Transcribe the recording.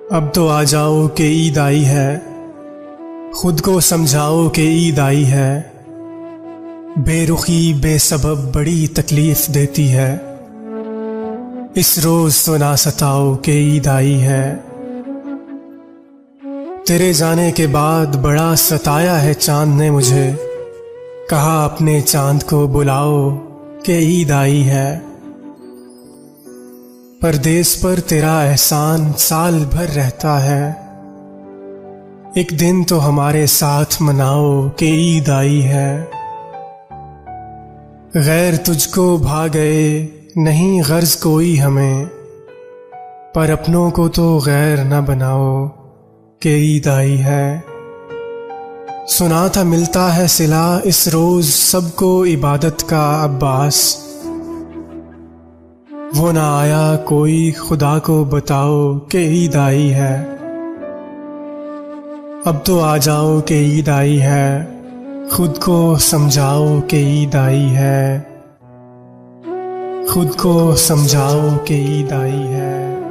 अब तो आ जाओ कि ईद आई है, खुद को समझाओ कि ईद आई है। बेरुखी बेसबब बड़ी तकलीफ देती है, इस रोज तो ना सताओ कि ईद आई है। तेरे जाने के बाद बड़ा सताया है चांद ने मुझे, कहा अपने चांद को बुलाओ कि ईद आई है। परदेस पर तेरा एहसान साल भर रहता है, एक दिन तो हमारे साथ मनाओ कि ईद आई है। गैर तुझको भा गए नहीं गर्ज कोई हमें, पर अपनों को तो गैर न बनाओ कि ईद आई है। सुना था मिलता है सिला इस रोज सबको इबादत का अब्बास, वो ना आया कोई खुदा को बताओ कि ईद आई है। अब तो आ जाओ कि ईद आई है, खुद को समझाओ कि ईद आई है। खुद को समझाओ कि ईद आई है।